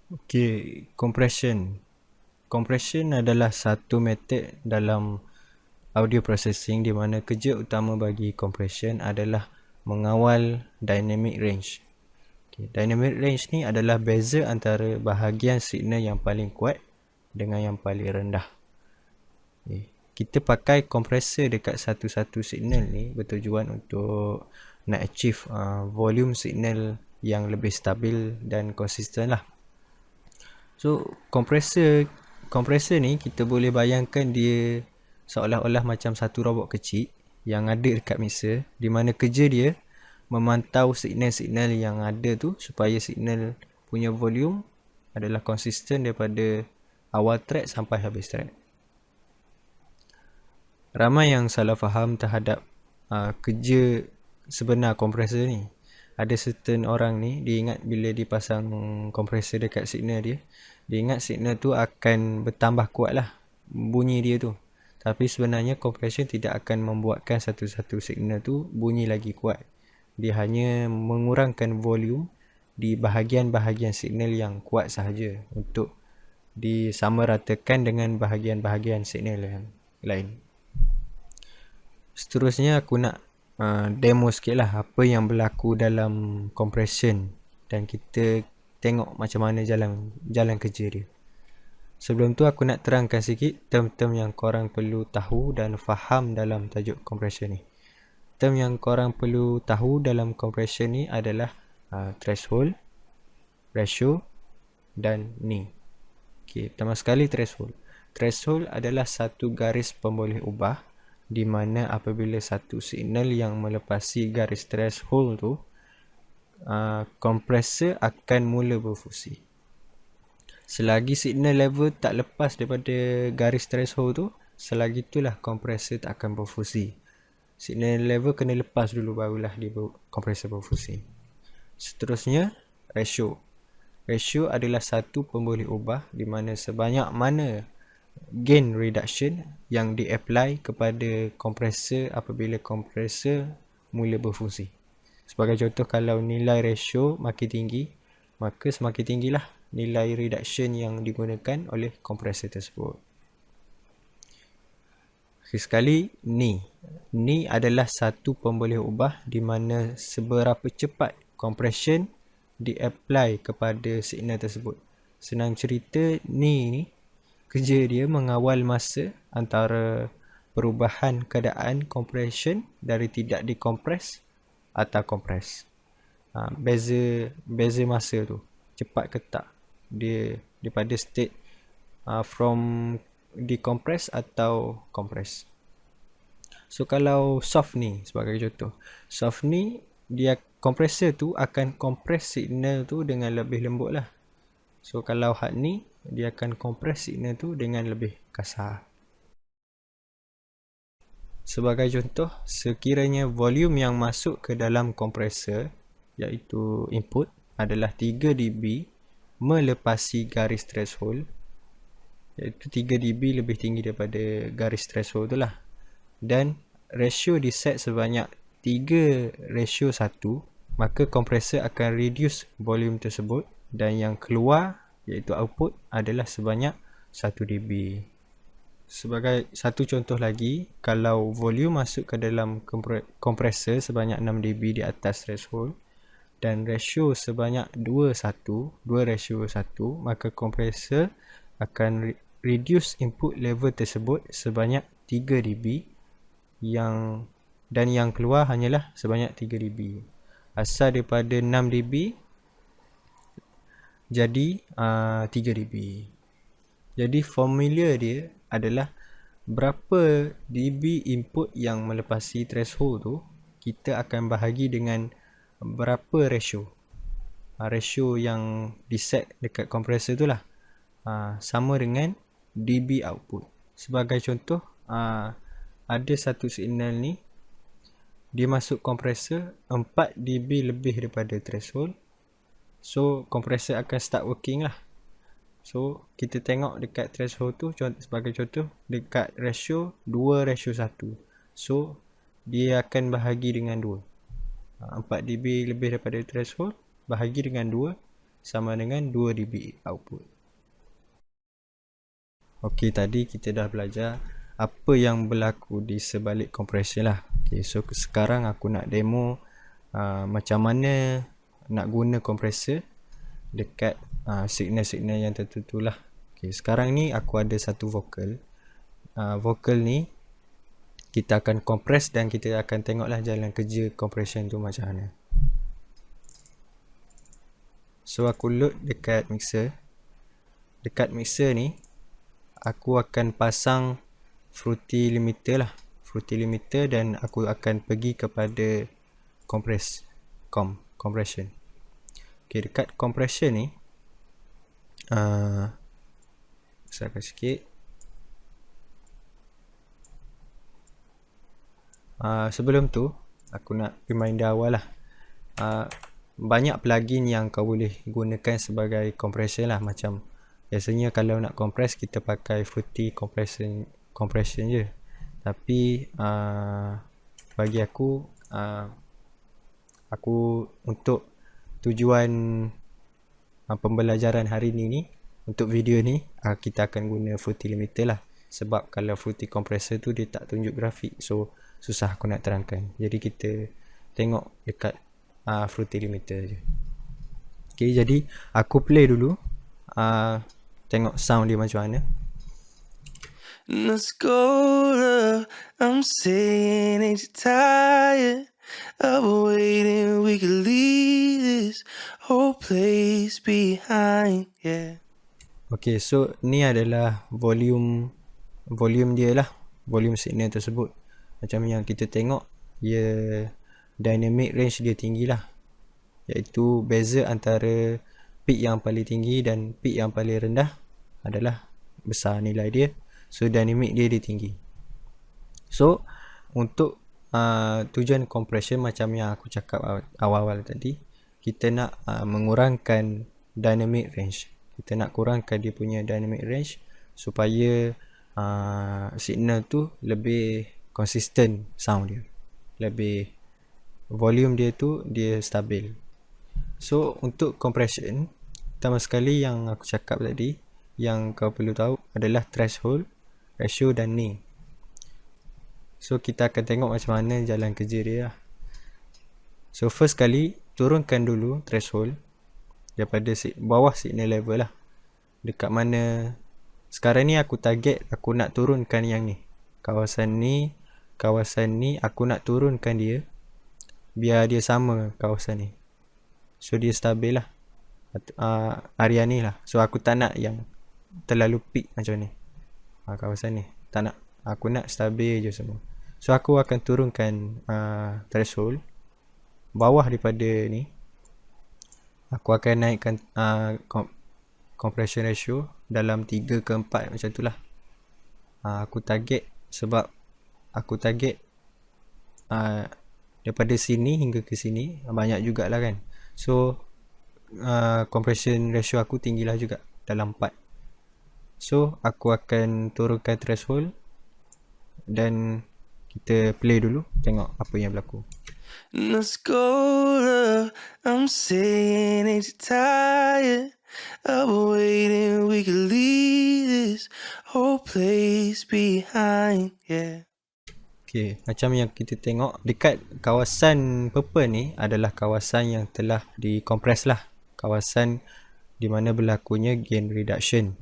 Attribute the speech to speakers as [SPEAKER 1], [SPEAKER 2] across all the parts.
[SPEAKER 1] Okay, compression. Compression adalah satu metod dalam audio processing di mana kerja utama bagi compression adalah mengawal dynamic range. Okay, dynamic range ni adalah beza antara bahagian signal yang paling kuat dengan yang paling rendah. Okay. Kita pakai kompresor dekat satu-satu signal ni bertujuan untuk nak achieve volume signal yang lebih stabil dan konsisten lah. So kompresor ni kita boleh bayangkan dia seolah-olah macam satu robot kecil yang ada dekat mixer, di mana kerja dia memantau signal-signal yang ada tu supaya signal punya volume adalah konsisten daripada awal track sampai habis track. Ramai yang salah faham terhadap kerja sebenar kompresor ni. Ada certain orang ni, dia ingat bila dipasang kompresor dekat signal dia ingat signal tu akan bertambah kuat lah bunyi dia tu. Tapi sebenarnya compression tidak akan membuatkan satu-satu signal tu bunyi lagi kuat. Dia hanya mengurangkan volume di bahagian-bahagian signal yang kuat sahaja untuk disamaratakan dengan bahagian-bahagian signal yang lain. Seterusnya aku nak demo sikit lah apa yang berlaku dalam compression dan kita tengok macam mana jalan kerja dia. Sebelum tu aku nak terangkan sikit term-term yang korang perlu tahu dan faham dalam tajuk compression ni. Term yang korang perlu tahu dalam compression ni adalah threshold, ratio dan ni. Okay, pertama sekali threshold. Threshold adalah satu garis pemboleh ubah di mana apabila satu signal yang melepasi garis threshold tu, kompresor akan mula berfungsi. Selagi signal level tak lepas daripada garis threshold tu, selagi itulah kompresor tak akan berfungsi. Signal level kena lepas dulu barulah kompresor berfungsi. Seterusnya, ratio. Ratio adalah satu pemboleh ubah di mana sebanyak mana gain reduction yang di-apply kepada kompresor apabila kompresor mula berfungsi. Sebagai contoh, kalau nilai ratio makin tinggi, maka semakin tinggilah nilai reduction yang digunakan oleh kompresor tersebut. Sekali, ni adalah satu pemboleh ubah di mana seberapa cepat compression di-apply kepada signal tersebut. Senang cerita, ni kerja dia mengawal masa antara perubahan keadaan compression dari tidak dikompres atau kompres. Beza masa tu cepat ke tak dia daripada state from decompress atau compress. So kalau soft ni sebagai contoh, soft ni dia kompresor tu akan kompres signal tu dengan lebih lembut lah. So kalau hard ni dia akan kompres signal tu dengan lebih kasar. Sebagai contoh, sekiranya volume yang masuk ke dalam kompresor iaitu input adalah 3 dB melepasi garis threshold, iaitu 3 dB lebih tinggi daripada garis threshold tu lah, dan ratio diset sebanyak 3:1, maka kompresor akan reduce volume tersebut dan yang keluar iaitu output adalah sebanyak 1 dB. Sebagai satu contoh lagi, kalau volume masuk ke dalam kompresor sebanyak 6 dB di atas threshold dan ratio sebanyak 2:1, maka kompresor akan reduce input level tersebut sebanyak 3 dB dan yang keluar hanyalah sebanyak 3 dB. Asal daripada 6 dB jadi 3 dB. Jadi formula dia adalah berapa dB input yang melepasi threshold tu, kita akan bahagi dengan berapa ratio. Ratio yang diset dekat kompresor tu lah, sama dengan dB output. Sebagai contoh, ada satu signal ni, dia masuk kompresor 4 dB lebih daripada threshold. So kompresor akan start working lah. So kita tengok dekat threshold tu, sebagai contoh dekat ratio 2:1. So dia akan bahagi dengan 2. 4 dB lebih daripada threshold bahagi dengan 2, sama dengan 2 dB output. Okey, tadi kita dah belajar apa yang berlaku di sebalik compression lah. Okay, so sekarang aku nak demo macam mana nak guna compressor dekat signal-signal yang tertentu lah. Okay, sekarang ni aku ada satu vocal. Vocal ni kita akan compress dan kita akan tengoklah jalan kerja compression tu macam mana. So aku load dekat mixer. Dekat mixer ni aku akan pasang Fruity limiter lah, Fruity limiter, dan aku akan pergi kepada compression. Okay, dekat compression ni besarkan sikit. Sebelum tu aku nak reminder awal lah. Banyak plugin yang kau boleh gunakan sebagai compression lah. Macam biasanya kalau nak compress kita pakai Fruity compression je. Tapi bagi aku untuk tujuan pembelajaran hari ni untuk video ni kita akan guna Fruity limiter lah. Sebab kalau Fruity compressor tu dia tak tunjuk grafik, so susah aku nak terangkan. Jadi kita tengok dekat Fruity limiter je. Okay, jadi aku play dulu, tengok sound dia macam mana.
[SPEAKER 2] Let's go, love. I'm saying, ain't you tired of waiting? We could leave this whole place behind, yeah.
[SPEAKER 1] Okay, so ni adalah volume dia lah, volume signal tersebut. Macam yang kita tengok, dia dynamic range dia tinggi lah, iaitu beza antara peak yang paling tinggi dan peak yang paling rendah adalah besar nilai dia. So dynamic dia tinggi. So untuk tujuan compression macam yang aku cakap awal-awal tadi, kita nak mengurangkan dynamic range. Kita nak kurangkan dia punya dynamic range supaya signal tu lebih konsisten sound dia, lebih volume dia tu dia stabil. So untuk compression, pertama sekali yang aku cakap tadi, yang kau perlu tahu adalah threshold, ratio dan ni. So kita akan tengok macam mana jalan kerja dia lah. So first kali turunkan dulu threshold daripada bawah signal level lah. Dekat mana sekarang ni aku target, aku nak turunkan yang ni, kawasan ni aku nak turunkan dia biar dia sama kawasan ni. So dia stabil lah, area ni lah. So aku tak nak yang terlalu peak macam ni, kawasan ni tak nak, aku nak stabil je semua. So aku akan turunkan threshold bawah daripada ni. Aku akan naikkan compression ratio dalam 3 ke 4 macam tu lah. Aku target, sebab aku target daripada sini hingga ke sini banyak jugalah kan. So compression ratio aku tinggilah juga, dalam 4. So aku akan turunkan threshold dan kita play dulu, tengok apa yang berlaku.
[SPEAKER 2] Let's go, love. I'm saying, ain't you tired of waiting? We could leave this whole place behind, yeah.
[SPEAKER 1] Okay, macam yang kita tengok dekat kawasan purple ni adalah kawasan yang telah dikompres lah, kawasan di mana berlakunya gain reduction.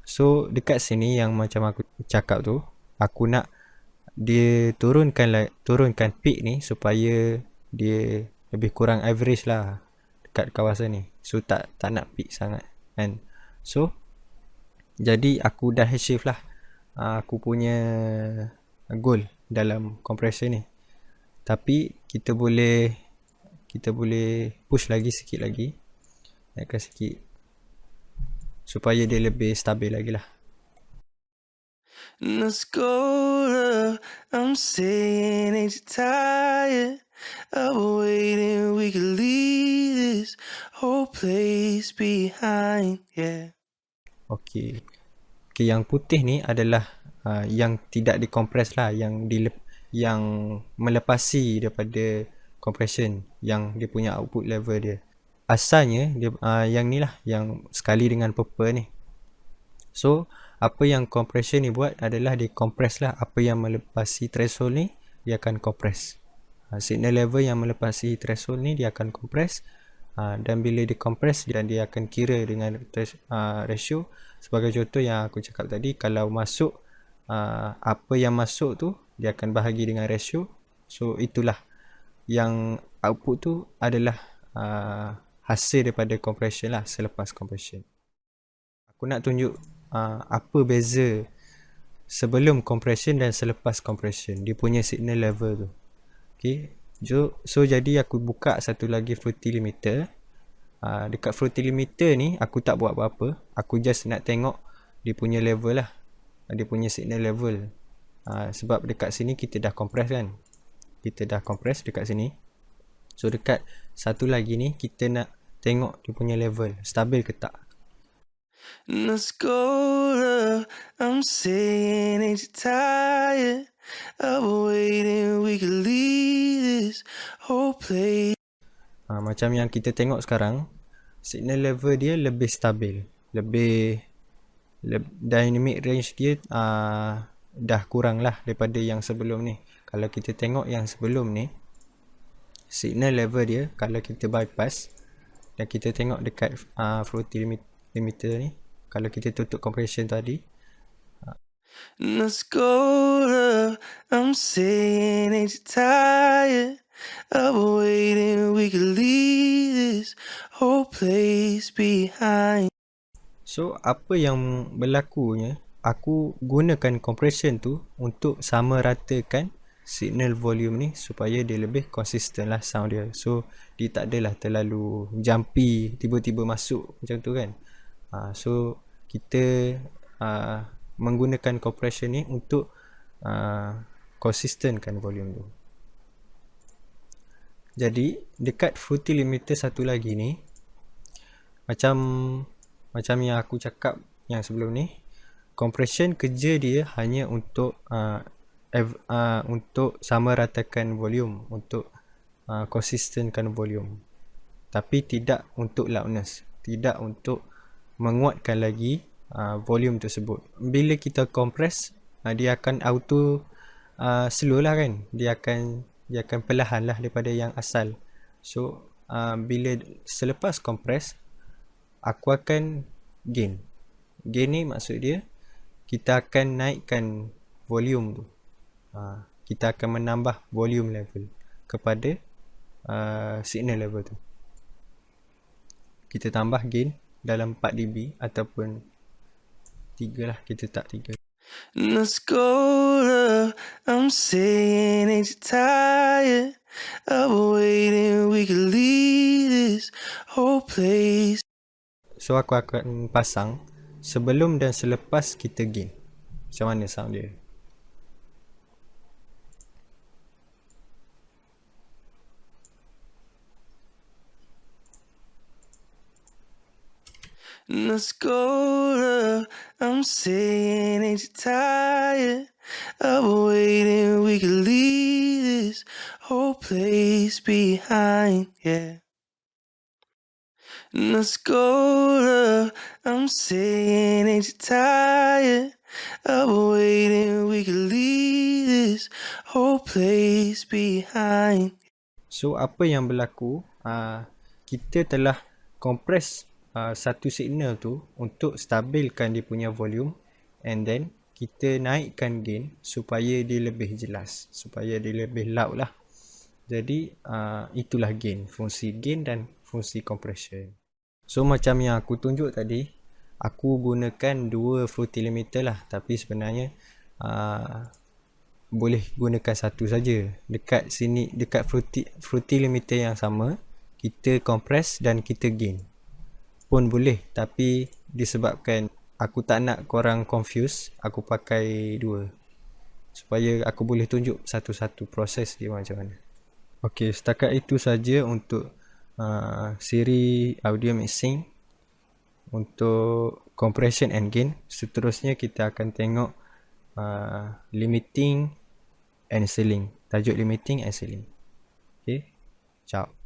[SPEAKER 1] So dekat sini yang macam aku cakap tu, aku nak dia turunkan peak ni supaya dia lebih kurang average lah dekat kawasan ni. So tak nak peak sangat kan. So jadi aku dah achieve lah aku punya goal dalam compression ni. Tapi kita boleh push lagi sikit lagi, naikkan sikit supaya dia lebih stabil lagi lah.
[SPEAKER 2] Let's go, love. I'm saying, ain't you tired of waiting? We could leave this whole place behind, yeah.
[SPEAKER 1] Okay, yang putih ni adalah yang tidak dikompres lah, yang melepasi daripada compression, yang dia punya output level dia. asalnya dia yang ni lah, yang sekali dengan purple ni. So apa yang compression ni buat adalah dia compress lah. Apa yang melepasi threshold ni dia akan compress. Signal level yang melepasi threshold ni dia akan compress. Dan bila dia compress dan dia akan kira dengan ratio. Sebagai contoh yang aku cakap tadi, kalau masuk apa yang masuk tu dia akan bahagi dengan ratio. So itulah yang output tu adalah hasil daripada compression lah, selepas compression. Aku nak tunjuk apa beza sebelum compression dan selepas compression, dia punya signal level tu. Okay, so jadi aku buka satu lagi Fruity limiter. Dekat Fruity limiter ni aku tak buat apa-apa, aku just nak tengok dia punya level lah, dia punya signal level. Sebab dekat sini kita dah compress kan, kita dah compress dekat sini. So dekat satu lagi ni kita nak tengok dia punya level stabil ke tak.
[SPEAKER 2] Let's go, love. I'm saying, ain't you tired of waiting? We could leave this whole place.
[SPEAKER 1] Macam yang kita tengok sekarang, signal level dia lebih stabil, lebih dynamic range dia dah kurang lah daripada yang sebelum ni. Kalau kita tengok yang sebelum ni, signal level dia kalau kita bypass dan kita tengok dekat Fruity limiter ni, kalau kita tutup compression tadi,
[SPEAKER 2] let's go, love. I'm saying, ain't you tired of waiting? We could leave this whole place behind.
[SPEAKER 1] So apa yang berlakunya, aku gunakan compression tu untuk sama ratakan signal volume ni supaya dia lebih konsisten lah sound dia. So dia tak adalah terlalu jumpy, tiba-tiba masuk macam tu kan. So kita menggunakan compression ni untuk konsistenkan volume tu. Jadi dekat Fruity limiter satu lagi ni, macam yang aku cakap yang sebelum ni, compression kerja dia hanya untuk untuk sama ratakan volume, untuk konsistenkan volume, tapi tidak untuk loudness, tidak untuk menguatkan lagi volume tersebut. Bila kita compress, dia akan auto slow lah kan, dia akan perlahan lah daripada yang asal. So bila selepas compress, aku akan gain ni maksud dia kita akan naikkan volume tu. Kita akan menambah volume level kepada signal level tu. Kita tambah gain dalam 4 dB ataupun 3 lah, kita tak 3.
[SPEAKER 2] Let's go, love. I'm saying, ain't you tired of waiting? We could leave this whole place.
[SPEAKER 1] So aku akan pasang sebelum dan selepas kita gain. Macam mana sound dia?
[SPEAKER 2] Let's go, love. I'm saying, ain't you tired of waiting? We could leave this whole place behind, yeah. Let's go, love. I'm saying, ain't you tired of waiting? We could leave this whole place behind.
[SPEAKER 1] So apa yang berlaku, kita telah compress satu signal tu untuk stabilkan dia punya volume, and then kita naikkan gain supaya dia lebih jelas, supaya dia lebih loud lah. Jadi itulah gain, fungsi gain dan fungsi compression. So macam yang aku tunjuk tadi, aku gunakan dua Fruity limiter lah, tapi sebenarnya boleh gunakan satu saja. Dekat sini, dekat Fruity limiter yang sama, kita compress dan kita gain pun boleh, tapi disebabkan aku tak nak korang confuse, aku pakai dua supaya aku boleh tunjuk satu-satu proses dia macam mana. Ok, setakat itu saja untuk siri audio mixing untuk compression and gain. Seterusnya kita akan tengok limiting and ceiling. Tajuk limiting and ceiling. Ok, ciao.